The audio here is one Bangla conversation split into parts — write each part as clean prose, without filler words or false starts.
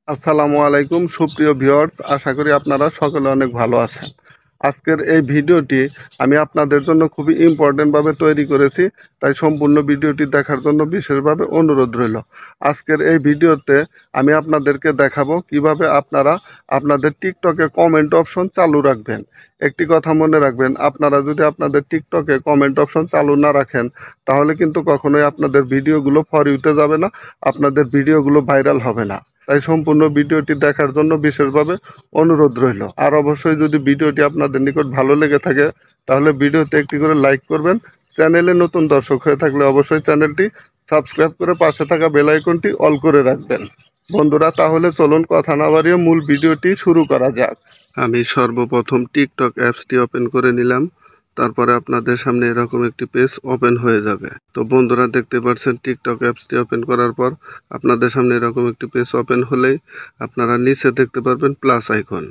আসসালামু আলাইকুম সুপ্রিয় ভিউয়ার্স, আশা করি আপনারা সকলে অনেক ভালো আছেন। আজকের এই ভিডিওটি আমি আপনাদের জন্য খুবই ইম্পর্টেন্টভাবে তৈরি করেছি, তাই সম্পূর্ণ ভিডিওটি দেখার জন্য বিশেষভাবে অনুরোধ রইল। আজকের এই ভিডিওতে আমি আপনাদেরকে দেখাবো কিভাবে আপনারা আপনাদের টিকটকে কমেন্ট অপশন চালু রাখবেন। একটি কথা মনে রাখবেন, আপনারা যদি আপনাদের টিকটকে কমেন্ট অপশন চালু না রাখেন তাহলে কিন্তু কখনোই আপনাদের ভিডিওগুলো ফর ইউতে যাবে না, আপনাদের ভিডিওগুলো ভাইরাল হবে না। তাই সম্পূর্ণ ভিডিওটি দেখার জন্য বিশেষভাবে অনুরোধ রইল। আর অবশ্যই যদি ভিডিওটি আপনাদের নিকট ভালো লেগে থাকে তাহলে ভিডিওতে একটি করে লাইক করবেন। চ্যানেলে নতুন দর্শক হয়ে থাকলে অবশ্যই চ্যানেলটি সাবস্ক্রাইব করে পাশে থাকা বেল আইকনটি অল করে রাখবেন। বন্ধুরা, তাহলে চলুন কথা না বাড়িয়ে মূল ভিডিওটি শুরু করা যাক। আমি সর্বপ্রথম টিকটক অ্যাপসটি ওপেন করে নিলাম। তারপরে আপনাদের সামনে এরকম একটি পেজ ওপেন হয়ে যাবে। তো বন্ধুরা, দেখতে পাচ্ছেন টিকটক অ্যাপসটি ওপেন করার পর আপনাদের সামনে এরকম একটি পেজ ওপেন হলেই আপনারা নিচে দেখতে পারবেন প্লাস আইকন।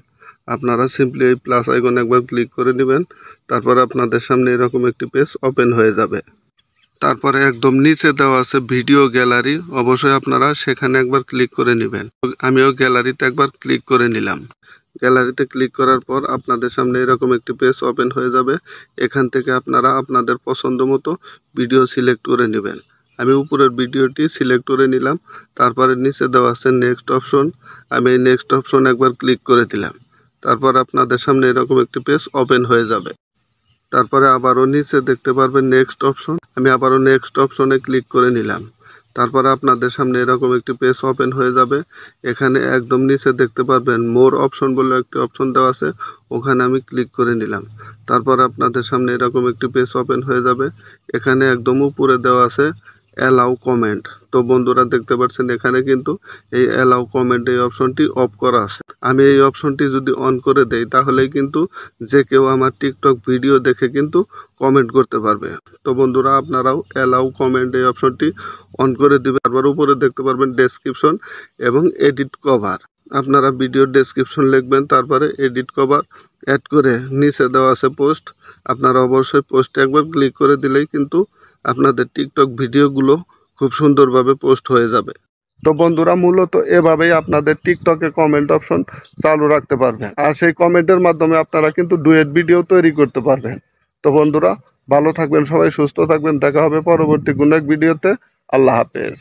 আপনারা সিম্পলি এই প্লাস আইকন একবার ক্লিক করে নেবেন। তারপরে আপনাদের সামনে এরকম একটি পেজ ওপেন হয়ে যাবে। তারপরে একদম নিচে দেওয়া আছে ভিডিও গ্যালারি, অবশ্যই আপনারা সেখানে একবার ক্লিক করে নেবেন। আমিও গ্যালারিতে একবার ক্লিক করে নিলাম। গ্যালারিতে ক্লিক করার পর আপনাদের সামনে এরকম একটি পেজ ওপেন হয়ে যাবে। এখান থেকে আপনারা আপনাদের পছন্দ মতো ভিডিও সিলেক্ট করে নেবেন। আমি উপরের ভিডিওটি সিলেক্ট করে নিলাম। তারপরে নিচে দেওয়া আছে নেক্সট অপশন, আমি এই নেক্সট অপশন একবার ক্লিক করে দিলাম। তারপর আপনাদের সামনে এরকম একটি পেজ ওপেন হয়ে যাবে। তারপরে আবারও নিচে দেখতে পারবেন নেক্সট অপশন, আমি আবারও নেক্সট অপশনে ক্লিক করে নিলাম। তারপরে আপনাদের সামনে এরকম একটি পেজ ওপেন হয়ে যাবে। এখানে একদম নিচে দেখতে পারবেন মোর অপশন বলে একটি অপশন দেওয়া আছে, ওখানে আমি ক্লিক করে নিলাম। তারপরে আপনাদের সামনে এরকম একটি পেজ ওপেন হয়ে যাবে। এখানে একদম উপরে দেওয়া আছে অ্যালাউ কমেন্ট। তো বন্ধুরা, দেখতে পাচ্ছেন এখানে কিন্তু এই অ্যালাউ কমেন্ট এই অপশনটি অফ করা আছে। আমি এই অপশনটি যদি অন করে দেই তাহলেই কিন্তু যে কেউ আমার টিকটক ভিডিও দেখে কিন্তু কমেন্ট করতে পারবে। তো বন্ধুরা, আপনারাও অ্যালাউ কমেন্ট এই অপশনটি অন করে দিবেন। তারপর উপরে দেখতে পারবেন ডেসক্রিপশন এবং এডিট কভার। আপনারা ভিডিওর ডেসক্রিপশন লিখবেন, তারপরে এডিট কভার অ্যাড করে নিচে দেওয়া আছে পোস্ট। আপনারা অবশ্যই পোস্টে একবার ক্লিক করে দিলেই কিন্তু আপনাদের টিকটক ভিডিওগুলো খুব সুন্দরভাবে পোস্ট হয়ে যাবে। তো বন্ধুরা, মূলত এভাবেই আপনাদের টিকটকে কমেন্ট অপশন চালু রাখতে পারবেন। আর সেই কমেন্টের মাধ্যমে আপনারা কিন্তু ডুয়েট ভিডিও তৈরি করতে পারবেন। তো বন্ধুরা, ভালো থাকবেন, সবাই সুস্থ থাকবেন। দেখা হবে পরবর্তী কোনো এক ভিডিওতে। আল্লাহ হাফেজ।